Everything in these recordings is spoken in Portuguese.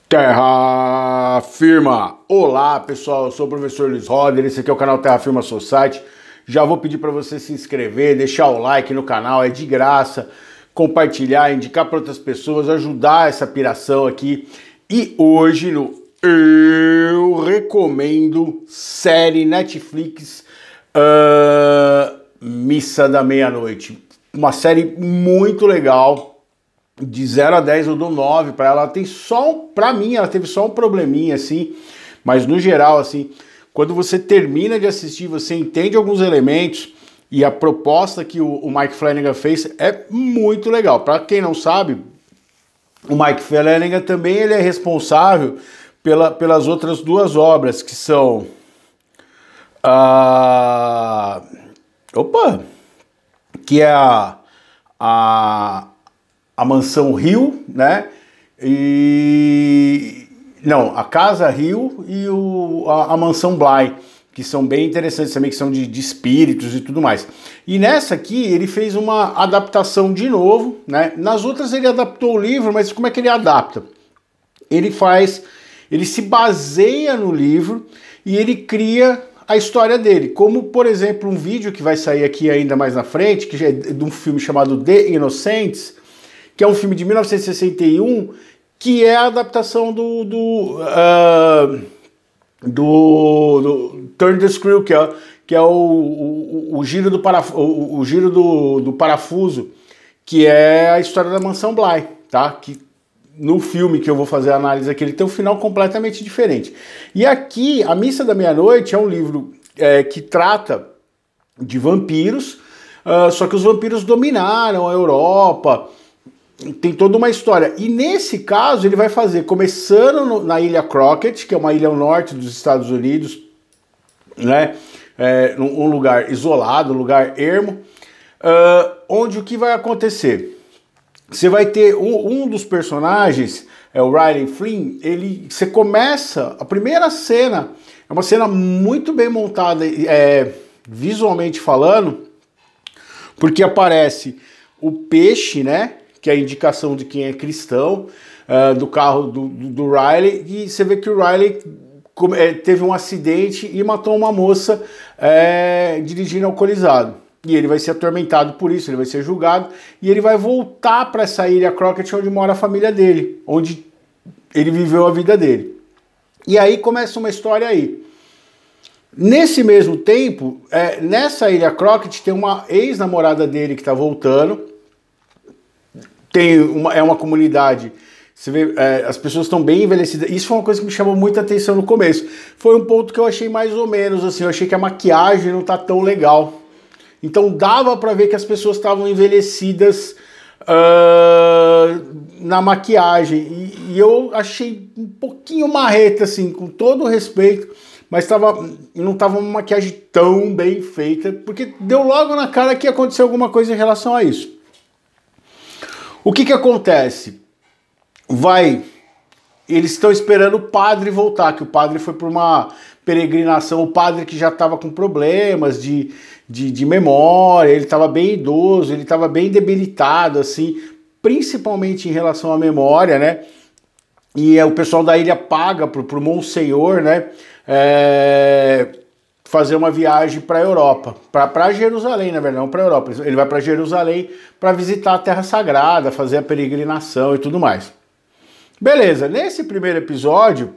Terra Firma! Olá pessoal, eu sou o professor Luiz Roder, esse aqui é o canal Terra Firma Society. Já vou pedir para você se inscrever, deixar o like no canal, é de graça, compartilhar, indicar para outras pessoas, ajudar essa piração aqui. E hoje eu recomendo série Netflix Missa da Meia-Noite. Uma série muito legal. De 0 a 10 eu dou 9 para ela. Ela tem pra mim, ela teve só um probleminha assim, mas no geral assim, quando você termina de assistir, você entende alguns elementos e a proposta que o Mike Flanagan fez é muito legal. Para quem não sabe, o Mike Flanagan também ele é responsável pelas outras duas obras que são que é a Mansão Hill, né? A Casa Hill e a Mansão Bly, que são bem interessantes também, que são de espíritos e tudo mais. E nessa aqui ele fez uma adaptação de novo, né? Nas outras ele adaptou o livro, mas como é que ele adapta? Ele se baseia no livro e ele cria a história dele, como por exemplo um vídeo que vai sair aqui ainda mais na frente, que é de um filme chamado The Innocents, que é um filme de 1961, que é a adaptação do Turn the Screw, que é o giro do parafuso, que é a história da Mansão Bly, tá? Que no filme que eu vou fazer a análise aqui, ele tem um final completamente diferente. E aqui, A Missa da Meia-Noite é um livro que trata de vampiros, só que os vampiros dominaram a Europa. Tem toda uma história. E nesse caso ele vai fazer, começando na Ilha Crockett, que é uma ilha ao norte dos Estados Unidos, né? Um lugar isolado, um lugar ermo, onde o que vai acontecer? Você vai ter um dos personagens, o Riley Flynn, você começa, a primeira cena, é uma cena muito bem montada, visualmente falando, porque aparece o peixe, né? Que é a indicação de quem é cristão, do carro do Riley, e você vê que o Riley teve um acidente e matou uma moça dirigindo alcoolizado. E ele vai ser atormentado por isso, ele vai ser julgado, e ele vai voltar para essa ilha Crockett onde mora a família dele, onde ele viveu a vida dele. E aí começa uma história aí. Nesse mesmo tempo, nessa ilha Crockett tem uma ex-namorada dele que está voltando. É uma comunidade, você vê, as pessoas estão bem envelhecidas. Isso foi uma coisa que me chamou muita atenção no começo. Foi um ponto que eu achei mais ou menos assim, eu achei que a maquiagem não tá tão legal. Então dava para ver que as pessoas estavam envelhecidas na maquiagem. E eu achei um pouquinho marreta, assim, com todo o respeito, mas não tava uma maquiagem tão bem feita, porque deu logo na cara que ia acontecer alguma coisa em relação a isso. O que acontece? Eles estão esperando o padre voltar, que o padre foi por uma peregrinação, o padre que já estava com problemas de memória, ele estava bem idoso, ele estava bem debilitado, assim, principalmente em relação à memória, né? E o pessoal da ilha paga pro Monsenhor, né? Fazer uma viagem para a Europa, para Jerusalém, na verdade, não para a Europa. Ele vai para Jerusalém para visitar a Terra Sagrada, fazer a peregrinação e tudo mais. Beleza, nesse primeiro episódio,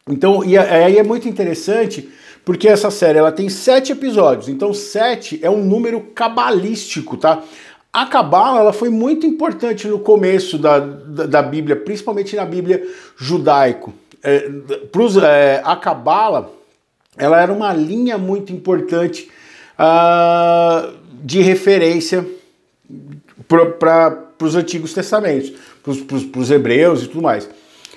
então, e aí é muito interessante, porque essa série ela tem 7 episódios, então 7 é um número cabalístico, tá? A Cabala ela foi muito importante no começo da Bíblia, principalmente na Bíblia judaico. A Cabala ela era uma linha muito importante de referência para os Antigos Testamentos, para os hebreus e tudo mais.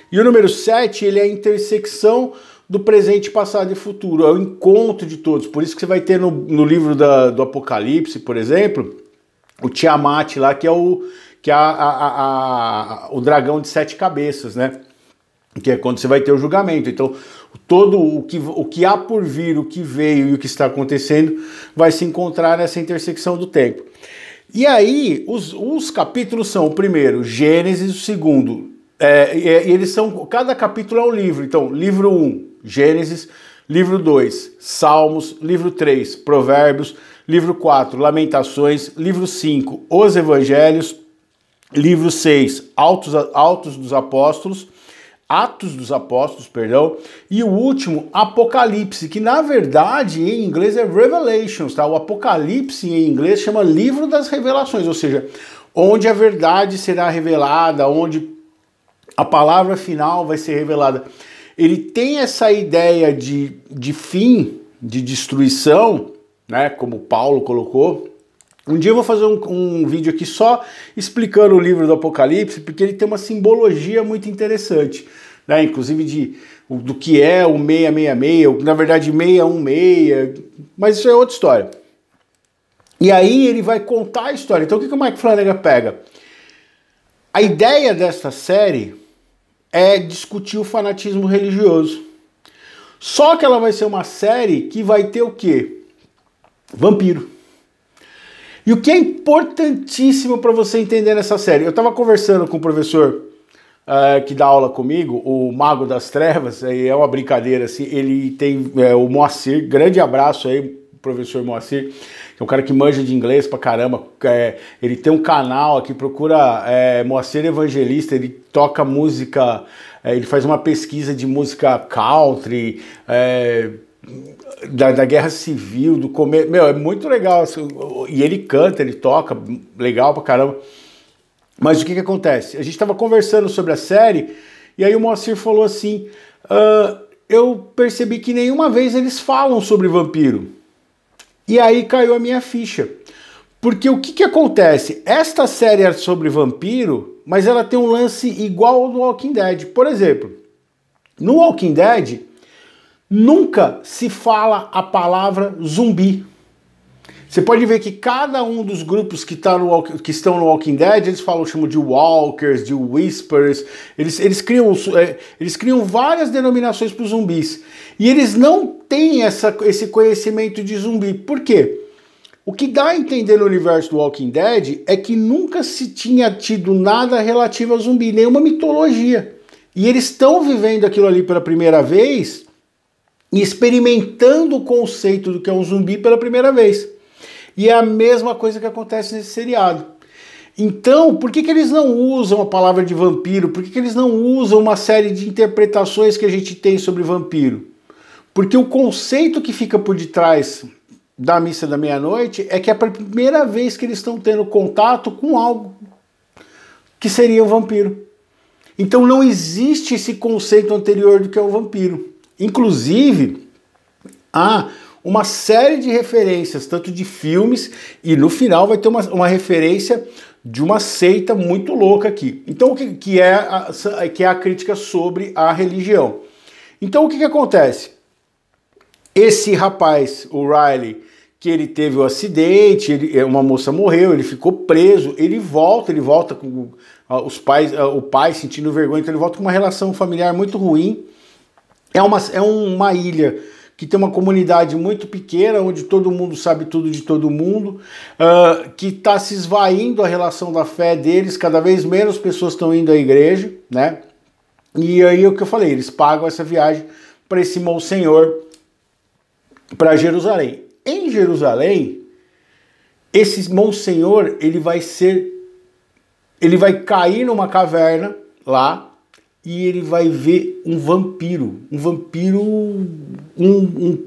E o número 7, ele é a intersecção do presente, passado e futuro, é o encontro de todos. Por isso que você vai ter no livro do Apocalipse, por exemplo, o Tiamat lá, que é o dragão de 7 cabeças, né? Que é quando você vai ter o julgamento. Então, todo o que há por vir, o que veio e o que está acontecendo vai se encontrar nessa intersecção do tempo. E aí, os capítulos são o primeiro, Gênesis, o segundo, E eles são, cada capítulo é um livro. Então, livro 1, Gênesis, livro 2, Salmos, livro 3, Provérbios, livro 4, Lamentações, livro 5, Os Evangelhos, livro 6, Atos dos Apóstolos, perdão, e o último, Apocalipse, que na verdade em inglês é Revelations, tá? O Apocalipse em inglês chama Livro das Revelações, ou seja, onde a verdade será revelada, onde a palavra final vai ser revelada. Ele tem essa ideia de fim, de destruição, né, como Paulo colocou. Um dia eu vou fazer um vídeo aqui só explicando o livro do Apocalipse, porque ele tem uma simbologia muito interessante, né, inclusive do que é o 666, na verdade 616, mas isso é outra história. E aí ele vai contar a história. Então o que o Mike Flanagan pega? A ideia desta série é discutir o fanatismo religioso. Só que ela vai ser uma série que vai ter o quê? Vampiro. E o que é importantíssimo para você entender nessa série? Eu estava conversando com o professor que dá aula comigo, o Mago das Trevas, é uma brincadeira, assim, ele tem o Moacir, grande abraço aí, professor Moacir, que é um cara que manja de inglês pra caramba, ele tem um canal aqui, procura Moacir Evangelista, ele toca música, ele faz uma pesquisa de música country, da Guerra Civil, do começo, é muito legal, assim, e ele canta, ele toca, legal pra caramba. Mas o que acontece? A gente estava conversando sobre a série, e aí o Moacir falou assim, eu percebi que nenhuma vez eles falam sobre vampiro. E aí caiu a minha ficha. Porque o que acontece? Esta série é sobre vampiro, mas ela tem um lance igual ao do Walking Dead. Por exemplo, no Walking Dead, nunca se fala a palavra zumbi. Você pode ver que cada um dos grupos que estão no Walking Dead, eles chamam de walkers, de whispers, eles criam várias denominações para os zumbis. E eles não têm esse conhecimento de zumbi. Por quê? O que dá a entender no universo do Walking Dead é que nunca se tinha tido nada relativo a zumbi, nenhuma mitologia. E eles estão vivendo aquilo ali pela primeira vez e experimentando o conceito do que é um zumbi pela primeira vez. E é a mesma coisa que acontece nesse seriado. Então, por que eles não usam a palavra de vampiro? Por que eles não usam uma série de interpretações que a gente tem sobre vampiro? Porque o conceito que fica por detrás da Missa da Meia-Noite é que é a primeira vez que eles estão tendo contato com algo que seria um vampiro. Então não existe esse conceito anterior do que é o vampiro. Inclusive, há uma série de referências, tanto de filmes, e no final vai ter uma referência de uma seita muito louca aqui. Então, que é a crítica sobre a religião. Então, o que acontece? Esse rapaz, o Riley, que ele teve um acidente, uma moça morreu, ele ficou preso, ele volta com o pai sentindo vergonha, então ele volta com uma relação familiar muito ruim. É uma ilha que tem uma comunidade muito pequena, onde todo mundo sabe tudo de todo mundo, que está se esvaindo a relação da fé deles, cada vez menos pessoas estão indo à igreja, né? E aí o que eu falei, eles pagam essa viagem para esse Monsenhor para Jerusalém. Em Jerusalém, esse Monsenhor, ele vai cair numa caverna lá, e ele vai ver um vampiro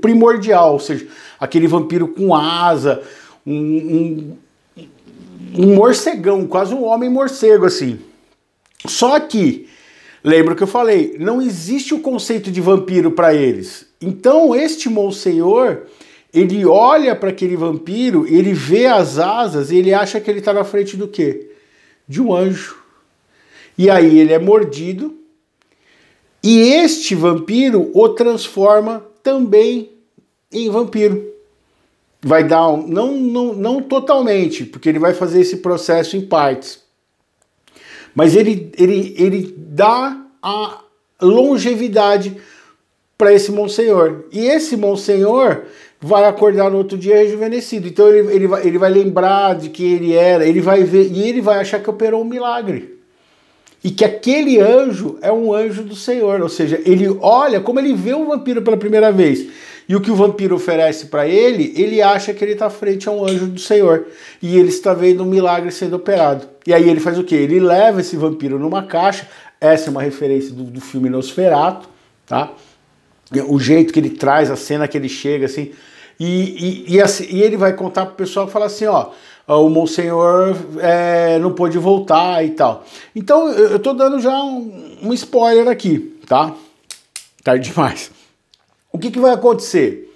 primordial, ou seja, aquele vampiro com asa, um morcegão, quase um homem morcego assim. Só que, lembra que eu falei, não existe o conceito de vampiro para eles. Então este Monsenhor, ele olha para aquele vampiro, ele vê as asas e ele acha que ele está na frente do quê? De um anjo. E aí ele é mordido, e este vampiro o transforma também em vampiro. Vai dar, não totalmente, porque ele vai fazer esse processo em partes. Mas ele dá a longevidade para esse Monsenhor. E esse Monsenhor vai acordar no outro dia rejuvenescido. Então ele vai lembrar de quem ele era, ele vai ver, e ele vai achar que operou um milagre. e que aquele anjo é um anjo do Senhor, ou seja, ele olha, como ele vê o vampiro pela primeira vez, e o que o vampiro oferece para ele acha que ele está frente a um anjo do Senhor, e ele está vendo um milagre sendo operado. E aí ele faz o quê? Ele leva esse vampiro numa caixa, essa é uma referência do filme Nosferatu, tá? O jeito que ele traz, a cena que ele chega, assim, e ele vai contar pro pessoal que fala assim, ó, o Monsenhor não pôde voltar e tal. Então eu tô dando já um spoiler aqui, tá? Tarde demais. O que vai acontecer?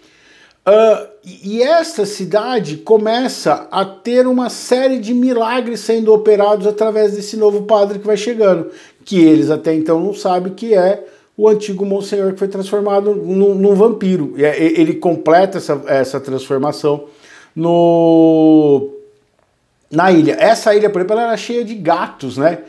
E essa cidade começa a ter uma série de milagres sendo operados através desse novo padre que vai chegando, que eles até então não sabem que é o antigo Monsenhor que foi transformado num vampiro. Ele completa essa transformação na ilha. Essa ilha, por exemplo, ela era cheia de gatos, né?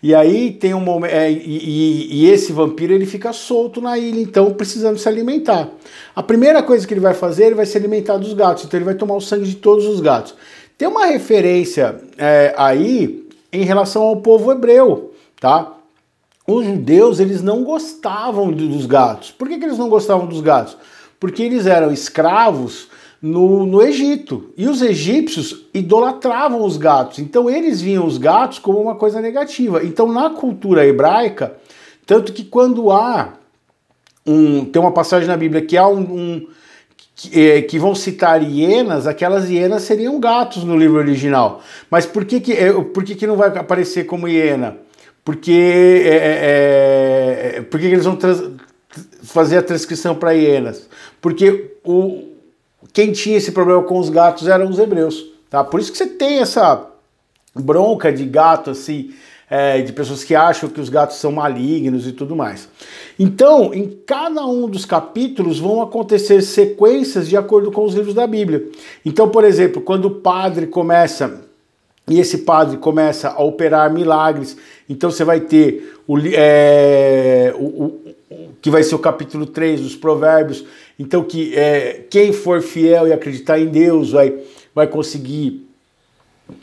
E aí tem um momento. E esse vampiro ele fica solto na ilha, então precisando se alimentar. A primeira coisa que ele vai fazer, ele vai se alimentar dos gatos, então ele vai tomar o sangue de todos os gatos. Tem uma referência aí em relação ao povo hebreu, tá? Os judeus, eles não gostavam dos gatos. Por que eles não gostavam dos gatos? Porque eles eram escravos no Egito. E os egípcios idolatravam os gatos. Então eles viam os gatos como uma coisa negativa. Então na cultura hebraica, tanto que quando tem uma passagem na Bíblia que há que vão citar hienas, aquelas hienas seriam gatos no livro original. Mas por que não vai aparecer como hiena? Porque eles vão fazer a transcrição para hienas? Porque quem tinha esse problema com os gatos eram os hebreus, tá? Por isso que você tem essa bronca de gato, assim, de pessoas que acham que os gatos são malignos e tudo mais. Então, em cada um dos capítulos vão acontecer sequências de acordo com os livros da Bíblia. Então, por exemplo, quando o padre começa... E esse padre começa a operar milagres. Então você vai ter que vai ser o capítulo 3 dos Provérbios. Então quem for fiel e acreditar em Deus vai conseguir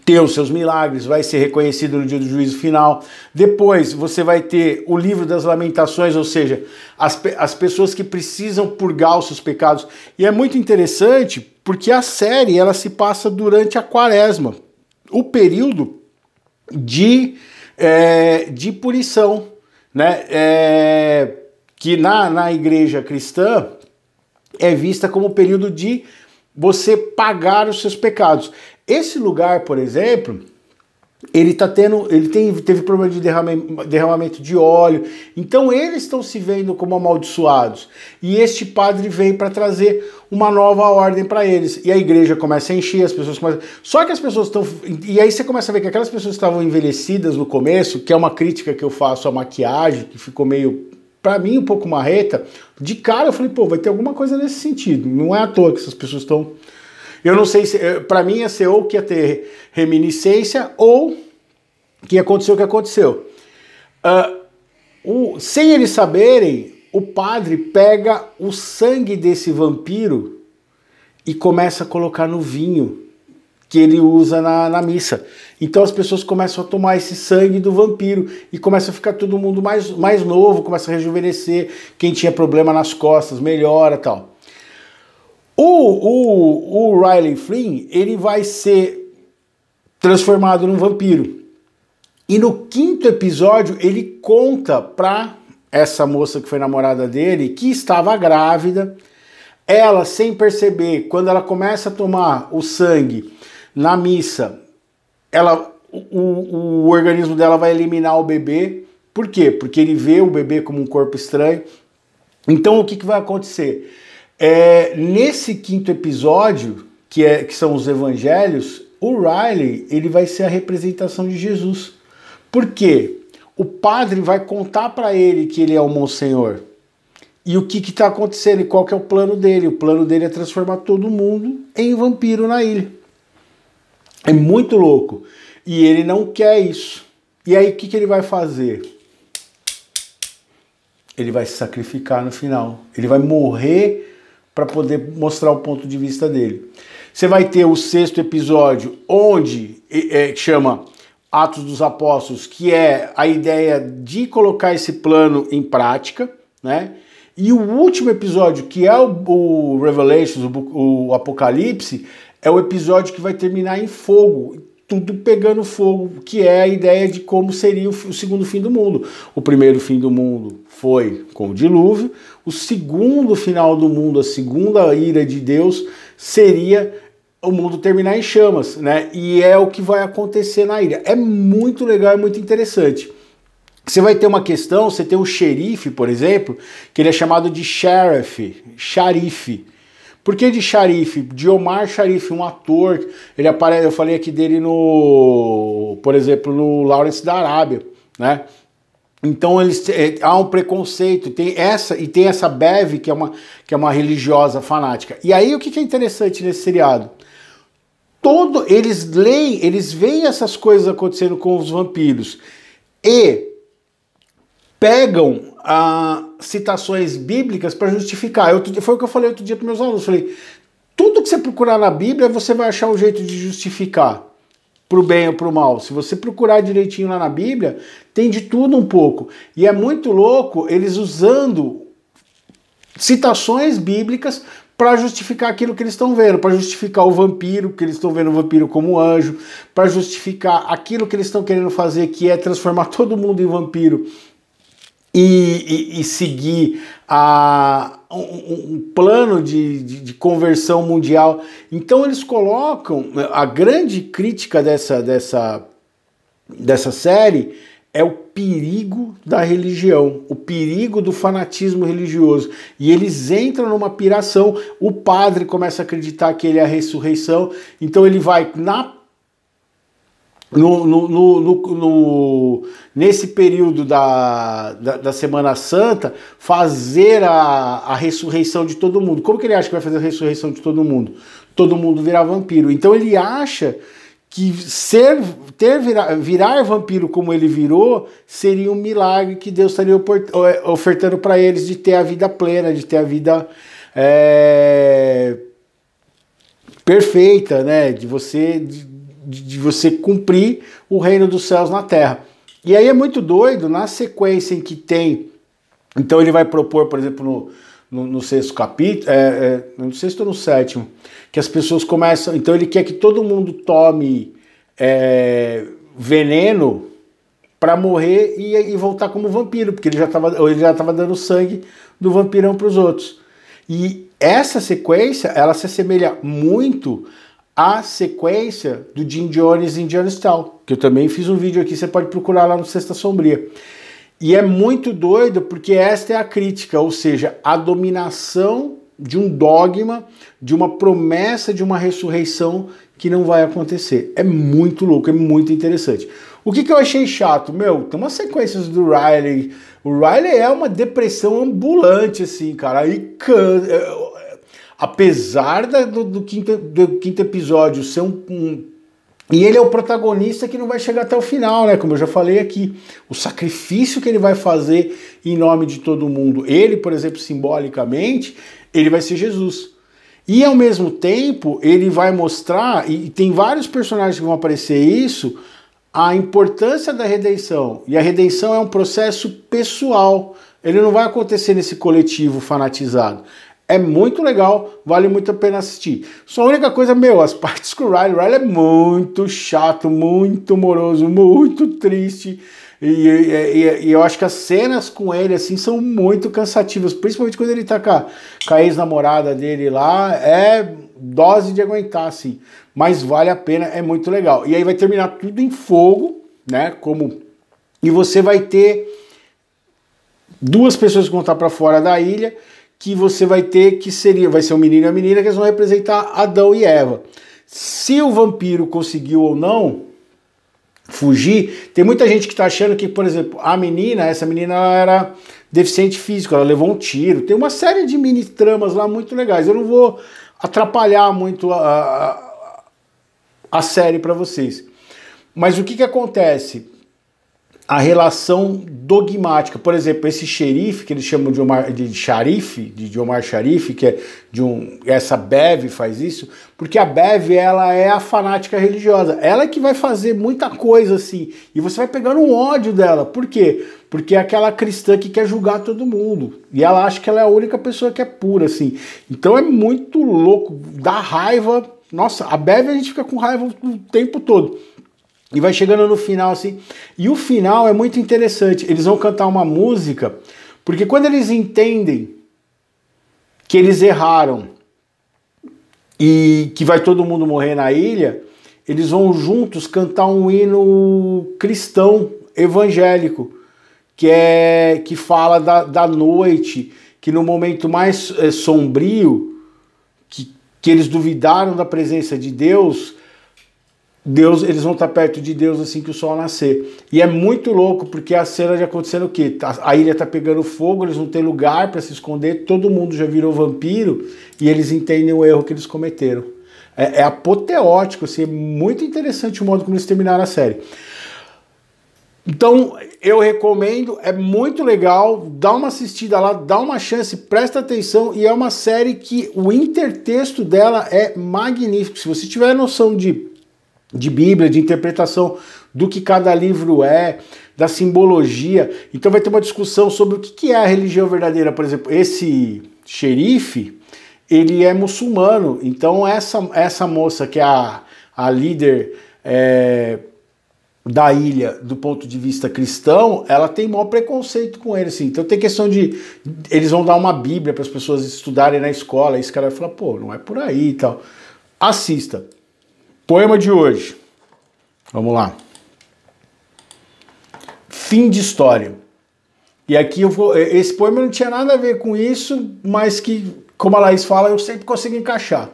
ter os seus milagres, vai ser reconhecido no dia do juízo final. Depois você vai ter o livro das lamentações, ou seja, as pessoas que precisam purgar os seus pecados. E é muito interessante porque a série ela se passa durante a quaresma, o período de punição, né? Que na igreja cristã é vista como o período de você pagar os seus pecados. Esse lugar, por exemplo, teve problema de derramamento de óleo, então eles estão se vendo como amaldiçoados. E este padre vem para trazer uma nova ordem para eles. E a igreja começa a encher, as pessoas começam... Só que as pessoas estão... E aí você começa a ver que aquelas pessoas que estavam envelhecidas no começo, que é uma crítica que eu faço à maquiagem, que ficou meio, para mim, um pouco marreta, de cara eu falei, pô, vai ter alguma coisa nesse sentido. Não é à toa que essas pessoas estão... Eu não sei se... Para mim ia ser ou que ia ter reminiscência ou que aconteceu o que aconteceu. Sem eles saberem, o padre pega o sangue desse vampiro e começa a colocar no vinho que ele usa na missa. Então as pessoas começam a tomar esse sangue do vampiro e começa a ficar todo mundo mais novo, começa a rejuvenescer, quem tinha problema nas costas melhora, tal. O Riley Flynn, ele vai ser transformado num vampiro. E no 5º episódio ele conta pra essa moça que foi namorada dele que estava grávida. Ela, sem perceber, quando ela começa a tomar o sangue na missa, o organismo dela vai eliminar o bebê. Por quê? Porque ele vê o bebê como um corpo estranho. Então o que vai acontecer? Nesse 5º episódio, que são os evangelhos, o Riley ele vai ser a representação de Jesus. Por quê? O padre vai contar para ele que ele é o Monsenhor. E o que está acontecendo? E qual que é o plano dele? O plano dele é transformar todo mundo em vampiro na ilha. É muito louco. E ele não quer isso. E aí o que ele vai fazer? Ele vai se sacrificar no final. Ele vai morrer para poder mostrar o ponto de vista dele. Você vai ter o 6º episódio, onde chama Atos dos Apóstolos, que é a ideia de colocar esse plano em prática, né? E o último episódio, que é o Revelations, o Apocalipse, é o episódio que vai terminar em fogo, tudo pegando fogo, que é a ideia de como seria o segundo fim do mundo. O primeiro fim do mundo foi com o dilúvio, o segundo final do mundo, a segunda ira de Deus, seria o mundo terminar em chamas, né? E é o que vai acontecer na ira. É muito legal, é muito interessante. Você vai ter uma questão, você tem o xerife, por exemplo, que ele é chamado de xarife. Por que de xarife? De Omar Sharif, um ator, ele aparece, eu falei aqui dele no, por exemplo, no Lawrence da Arábia, né? Então há um preconceito, tem essa Bev, que é uma religiosa fanática. E aí o que é interessante nesse seriado? Eles veem essas coisas acontecendo com os vampiros e pegam citações bíblicas para justificar. Foi o que eu falei outro dia para meus alunos. Falei, tudo que você procurar na Bíblia, você vai achar um jeito de justificar, para o bem ou para o mal. Se você procurar direitinho lá na Bíblia, tem de tudo um pouco. E é muito louco eles usando citações bíblicas para justificar aquilo que eles estão vendo, para justificar o vampiro, que eles estão vendo o vampiro como anjo, para justificar aquilo que eles estão querendo fazer, que é transformar todo mundo em vampiro, e seguir um plano de conversão mundial. Então eles colocam, a grande crítica dessa série é o perigo da religião, o perigo do fanatismo religioso. E eles entram numa piração, o padre começa a acreditar que ele é a ressurreição, então ele vai nesse período da Semana Santa, fazer a ressurreição de todo mundo. Como que ele acha que vai fazer a ressurreição de todo mundo? Todo mundo virar vampiro. Então ele acha que virar vampiro como ele virou seria um milagre que Deus estaria ofertando para eles, de ter a vida plena, de ter a vida perfeita, né? De você cumprir o reino dos céus na terra. E aí é muito doido, na sequência em que tem, então ele vai propor, por exemplo, no sexto capítulo, no sexto ou no sétimo, que as pessoas começam, então ele quer que todo mundo tome veneno para morrer e voltar como vampiro, porque ele já estava dando sangue do vampirão para os outros. E essa sequência, ela se assemelha muito a sequência do Jim Jones em Jonestown, que eu também fiz um vídeo aqui, você pode procurar lá no Sexta Sombria. E é muito doido porque esta é a crítica, ou seja, a dominação de um dogma, de uma promessa de uma ressurreição que não vai acontecer. É muito louco, é muito interessante. O que eu achei chato? Tem umas sequências do Riley. O Riley é uma depressão ambulante, assim, cara. Aí apesar do quinto episódio ser e ele é o protagonista que não vai chegar até o final, né? Como eu já falei aqui. O sacrifício que ele vai fazer em nome de todo mundo. Ele, por exemplo, simbolicamente, ele vai ser Jesus. E ao mesmo tempo, ele vai mostrar, e tem vários personagens que vão aparecer isso, a importância da redenção. E a redenção é um processo pessoal. Ele não vai acontecer nesse coletivo fanatizado. É muito legal, vale muito a pena assistir. Só a única coisa, as partes com o Riley é muito chato, muito moroso, muito triste. E eu acho que as cenas com ele, assim, são muito cansativas. Principalmente quando ele tá com a ex-namorada dele lá, é dose de aguentar, assim. Mas vale a pena, é muito legal. E aí vai terminar tudo em fogo, né? E você vai ter duas pessoas que vão estar para fora da ilha, que você vai ter, vai ser um menino e a menina, que eles vão representar Adão e Eva. Se o vampiro conseguiu ou não fugir, tem muita gente que está achando que, por exemplo, essa menina ela era deficiente físico, ela levou um tiro, tem uma série de mini tramas lá muito legais. Eu não vou atrapalhar muito a série para vocês. Mas o que acontece? a relação dogmática. Por exemplo, esse xerife, que eles chamam de Omar Sharif, que é essa Bev faz isso, porque a Bev, ela é a fanática religiosa. Ela é que vai fazer muita coisa assim, e você vai pegando um ódio dela. Por quê? Porque é aquela cristã que quer julgar todo mundo, e ela acha que ela é a única pessoa que é pura, assim. Então é muito louco, dá raiva. Nossa, a Bev a gente fica com raiva o tempo todo. E vai chegando no final assim, e o final é muito interessante. Eles vão cantar uma música, porque quando eles entendem que eles erraram e que vai todo mundo morrer na ilha, eles vão juntos cantar um hino cristão evangélico, que fala da noite, que no momento mais sombrio, que eles duvidaram da presença de Deus, eles vão estar perto de Deus assim que o sol nascer. E é muito louco, porque a cena já acontecendo o quê? A ilha tá pegando fogo, eles não têm lugar para se esconder, todo mundo já virou vampiro, e eles entendem o erro que eles cometeram. É apoteótico, assim, é muito interessante o modo como eles terminaram a série. Então, eu recomendo, é muito legal, dá uma assistida lá, dá uma chance, presta atenção, e é uma série que o intertexto dela é magnífico. Se você tiver noção de Bíblia, de interpretação do que cada livro é, da simbologia. Então vai ter uma discussão sobre o que é a religião verdadeira. Por exemplo, esse xerife, ele é muçulmano. Então essa moça que é a líder da ilha do ponto de vista cristão, ela tem maior preconceito com ele. Assim. Então tem questão de... Eles vão dar uma Bíblia para as pessoas estudarem na escola. E esse cara vai falar, pô, não é por aí e tal. Assista. Poema de hoje. Vamos lá. Fim de história. E aqui esse poema não tinha nada a ver com isso, mas que, como a Laís fala, eu sempre consigo encaixar.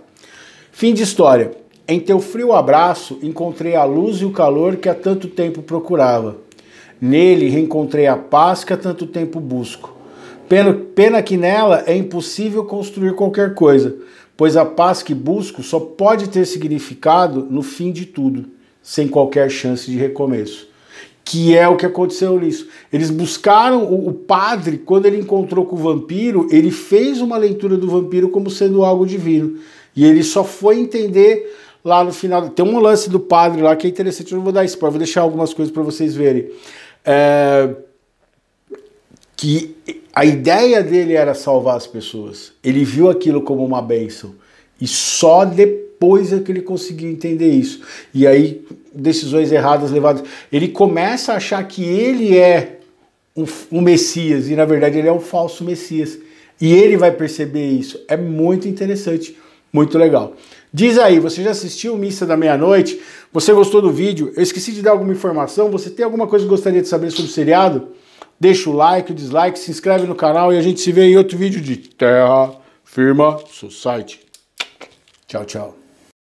Fim de história. Em teu frio abraço encontrei a luz e o calor que há tanto tempo procurava. Nele reencontrei a paz que há tanto tempo busco. Pena que nela é impossível construir qualquer coisa, pois a paz que busco só pode ter significado no fim de tudo, sem qualquer chance de recomeço. Que é o que aconteceu nisso. Eles buscaram o padre, quando ele encontrou com o vampiro, ele fez uma leitura do vampiro como sendo algo divino. E ele só foi entender lá no final. Tem um lance do padre lá que é interessante, eu não vou dar spoiler, vou deixar algumas coisas para vocês verem. Que a ideia dele era salvar as pessoas. Ele viu aquilo como uma bênção. E só depois é que ele conseguiu entender isso. E aí, decisões erradas levadas. Ele começa a achar que ele é um Messias. E na verdade ele é um falso Messias. E ele vai perceber isso. É muito interessante. Muito legal. Diz aí, você já assistiu Missa da Meia-Noite? Você gostou do vídeo? Eu esqueci de dar alguma informação? Você tem alguma coisa que gostaria de saber sobre o seriado? Deixa o like, o dislike, se inscreve no canal e a gente se vê em outro vídeo de Terra Firma Society. Tchau, tchau.